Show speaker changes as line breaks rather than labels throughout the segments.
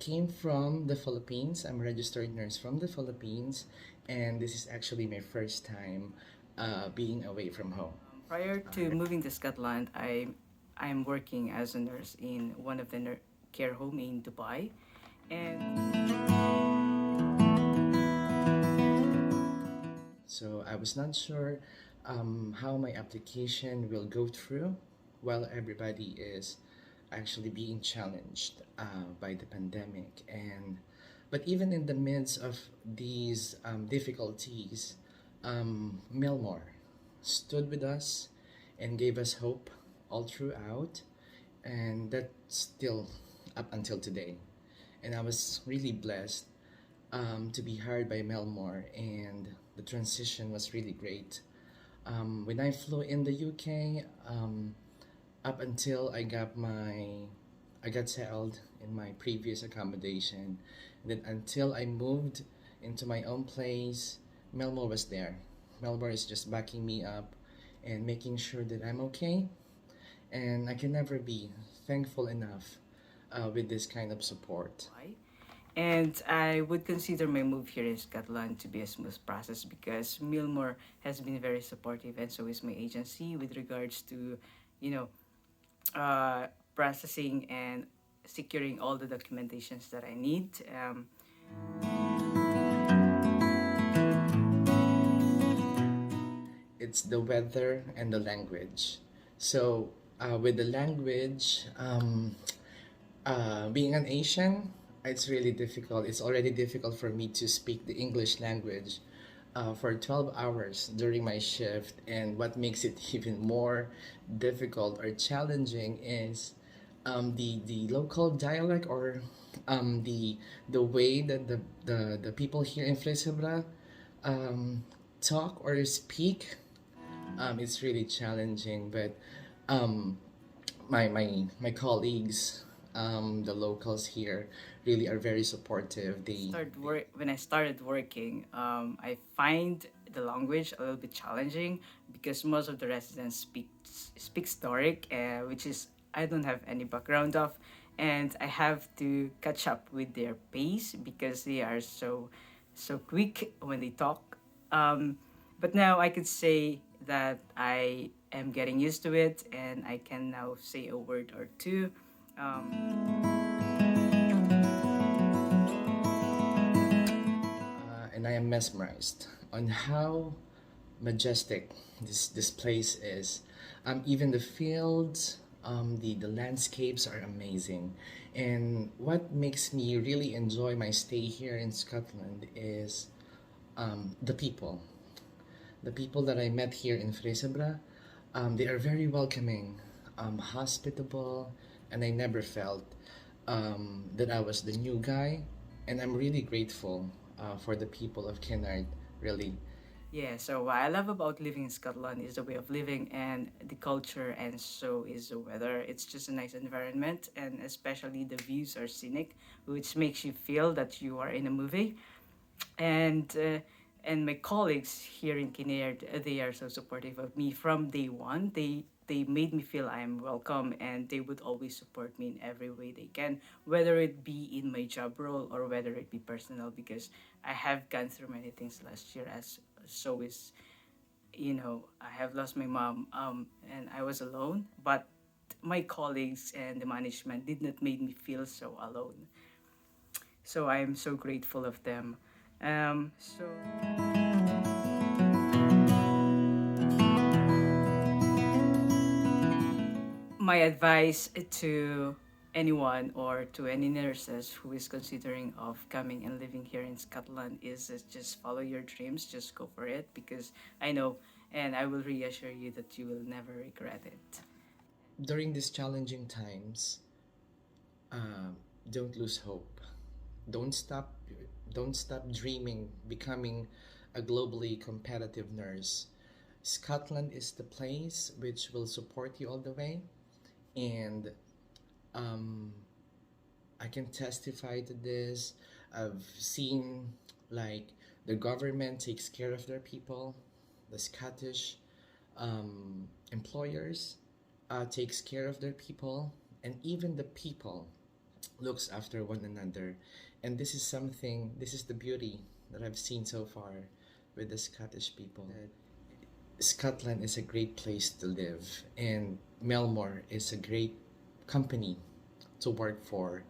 came from the Philippines. I'm a registered nurse from the Philippines, and this is actually my first time being away from home.
Prior to moving to Scotland, I'm working as a nurse in one of the care home in Dubai, and
So I was not sure how my application will go through while everybody is actually being challenged by the pandemic. And but even in the midst of these difficulties, Meallmore stood with us and gave us hope all throughout, and that's still up until today. And I was really blessed to be hired by Meallmore, and the transition was really great. When I flew in the UK, up until I got settled in my previous accommodation, then until I moved into my own place, Meallmore was there. Meallmore is just backing me up and making sure that I'm okay, and I can never be thankful enough with this kind of support.
Dubai. And I would consider my move here in Scotland to be a smooth process because Meallmore has been very supportive, and so is my agency with regards to, you know, processing and securing all the documentations that I need.
It's the weather and the language. So, with the language, being an Asian, it's really difficult. It's already difficult for me to speak the English language for 12 hours during my shift. And what makes it even more difficult or challenging is the local dialect, or the way that the people here in Fresebra um, talk or speak. It's really challenging, but um, my colleagues, the locals here, really are very supportive.
When I started working, I find the language a little bit challenging because most of the residents speak Doric, which is I don't have any background of, and I have to catch up with their pace because they are so quick when they talk. But now I could say that I am getting used to it, and I can now say a word or two.
And I am mesmerized on how majestic this place is. Even the fields, the landscapes are amazing. And what makes me really enjoy my stay here in Scotland is the people. The people that I met here in Fresebra, they are very welcoming, hospitable, and I never felt that I was the new guy. And I'm really grateful for the people of Kennard, really.
Yeah, so what I love about living in Scotland is the way of living and the culture, and so is the weather. It's just a nice environment, and especially the views are scenic, which makes you feel that you are in a movie. And my colleagues here in Kinnaird, they are so supportive of me from day one. They made me feel I am welcome, and they would always support me in every way they can, whether it be in my job role or whether it be personal, because I have gone through many things last year, as so is, I have lost my mom, and I was alone, but my colleagues and the management did not make me feel so alone. So I am so grateful of them. So my advice to anyone or to any nurses who is considering of coming and living here in Scotland is just follow your dreams, just go for it, because I know and I will reassure you that you will never regret it.
During these challenging times, uh, don't lose hope. Don't stop. Don't stop dreaming, becoming a globally competitive nurse. Scotland is the place which will support you all the way, and um, I can testify to this. I've seen like the government takes care of their people, the Scottish employers takes care of their people, and even the people looks after one another. And this is the beauty that I've seen so far with the Scottish people. That Scotland is a great place to live, and Meallmore is a great company to work for.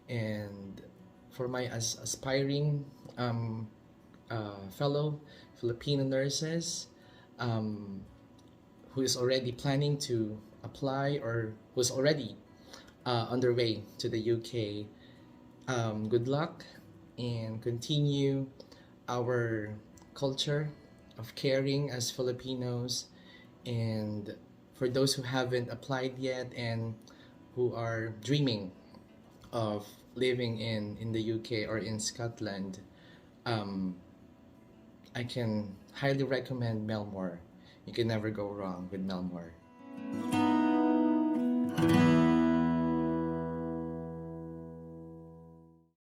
And for my aspiring fellow Filipino nurses, um, who is already planning to apply or who's already on their way to the UK, good luck and continue our culture of caring as Filipinos. And for those who haven't applied yet and who are dreaming of living in the UK or in Scotland, um, I can highly recommend Meallmore. You can never go wrong with Meallmore.